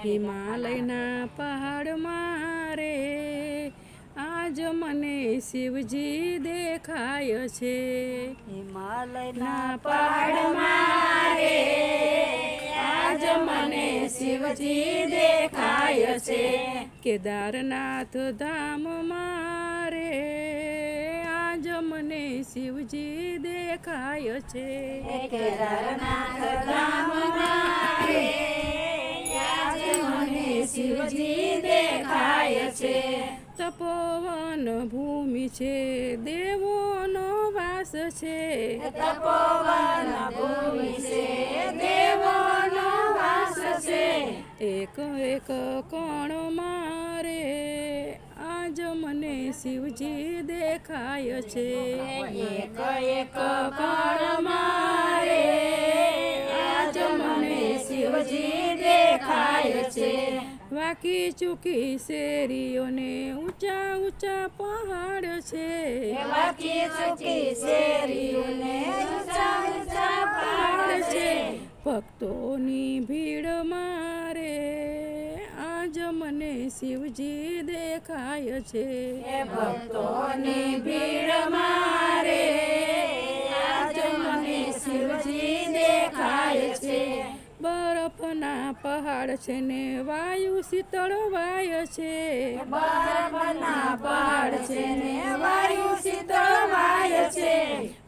હિમાલયના પહાડમાં રે આજ મને શિવજી દેખાય છે. હિમાલયના પહાડમાં રે આજ મને શિવજી દેખાય છે. કેદારનાથ ધામમાં રે આજ મને શિવજી દેખાય છે. કેદારનાથ ધામમાં રે આજ મને શિવજી દેખાય છે. તપોવન ભૂમિ છે દેવોનો વાસ છે. તપોવન ભૂમિ છે દેવોનો વાસ છે. એક એક કોણ મારે આજ મને શિવજી દેખાય છે. એક એક કોણ મારે આજ મને શિવજી દેખાય છે. વાકી ચૂકી શેરીઓને ઊંચા ઊંચા પહાડ છે. વાકી ચૂકી શેરીઓને ઊંચા ઊંચા પહાડ છે. ભક્તોની ભીડ મારે આજ મને શિવજી દેખાય છે. ભક્તોની ભીડ મારે આજ મને શિવજી દેખાય છે. બરફના પહાડ છે ને વાયુ શીતળ વાય છે. બરફના પહાડ છે ને વાયુ શીતળ વાય છે.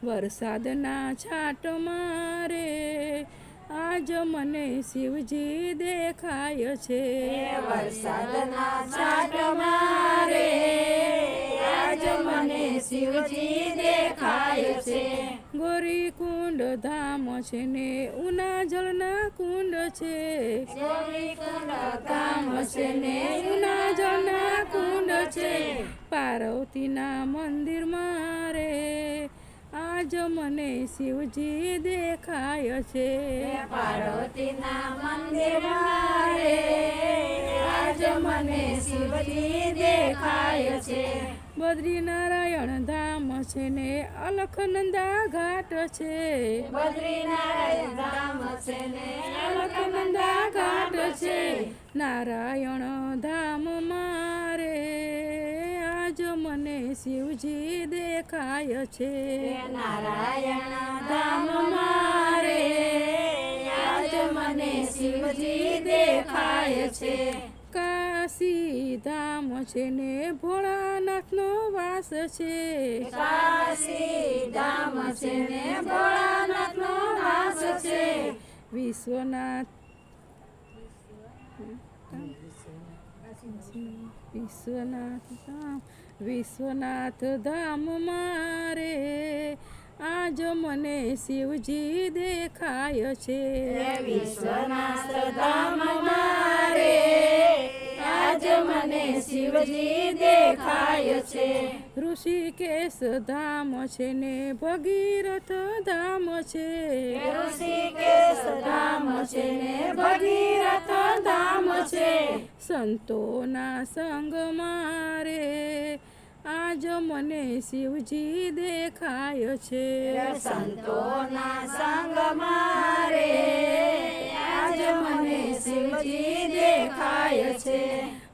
વરસાદના છાંટ મારે આજ મને શિવજી દેખાય છે. વરસાદના છાંટ મારે આજ મને શિવજી દેખાય છે. ગોરીકુંડ ધામ છે ને ઉના જળના કુંડ છે. ગોરીકુંડ ધામ છે ને ઉના જળના કુંડ છે. પાર્વતીના મંદિર મારે આજ મને શિવજી દેખાય છે. પાર્વતીના મંદિર મારે આજ મને શિવજી દેખાય છે. બદ્રીનારાયણ ધામ છે ને અલખનંદા ઘાટ છે. બદ્રીનારાયણ ધામ છે ને અલખનંદા ઘાટ છે. નારાયણ ધામ મારે આજ મને શિવજી દેખાય છે. નારાયણ ધામ મારે આજ મને શિવજી દેખાય છે. કાશી ધામ છે ને ભોળાનાથનો વાસ છે. કાશી ધામ છે ને ભોળાનાથનો વાસ છે. વિશ્વનાથ વિશ્વનાથ ધામ મારે આજ મને શિવજી દેખાય છે. વિશ્વનાથ ધામ મારે આજ મને શિવજી દેખાય છે. ઋષિકેશ ધામ છે ને ભગીરથ ધામ છે. ઋષિકેશ ધામ છે ને ભગીરથ ધામ છે. સંતોના સંગ મારે આજ મને શિવજી દેખાય છે. સંતોના સંગ મારે આજ મને શિવજી દેખાય છે.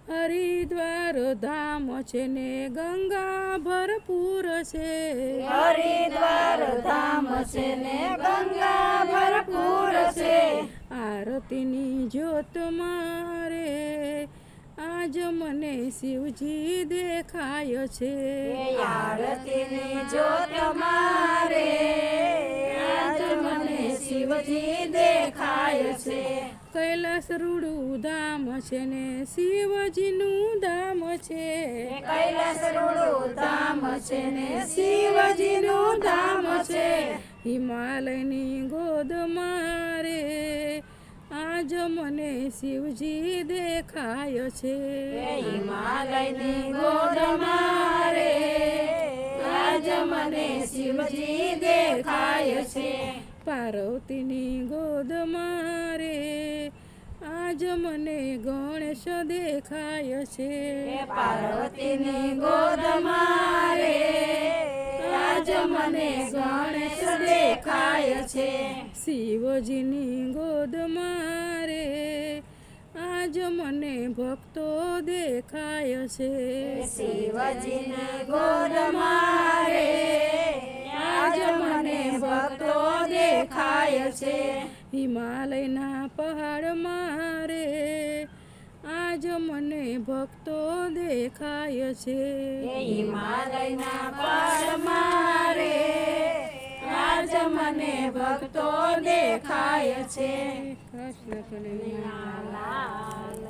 હરિદ્વાર ધામ છે ને ગંગા ભરપૂર છે. હરિદ્વાર ધામ છે ને ગંગા ભરપૂર છે. આરતીની જ્યોત મારે આજ મને શિવજી દેખાય છે. આરતીની જ્યોત મારે આજ મને શિવજી દેખાય છે. કૈલાસ રૂડું ધામ છે ને શિવજીનું ધામ છે. કૈલાસ રૂડું ધામ છે ને શિવજીનું ધામ છે. હિમાલયની ગોદ મારે આજ મને શિવજી દેખાય છે. હિમાલયની ગોદ મારે આજ મને શિવજી દેખાય છે. પાર્વતીની ગોદ મારે આજ મને ગણેશ દેખાય છે. પાર્વતીની ગોદ મારે આજ મને ગણેશ દેખાય છે. શિવજીની ગોદ મારે આજ આજ મને ભક્તો દેખાય છે શિવજીની ગોદમાં રે આજ મને ભક્તો દેખાય છે હિમાલયના પહાડમાં રે આજ મને ભક્તો દેખાય છે હિમાલયના પહાડમાં રે આજ મને ભક્તો દેખાય છે કૃષ્ણ કનૈયા લાલ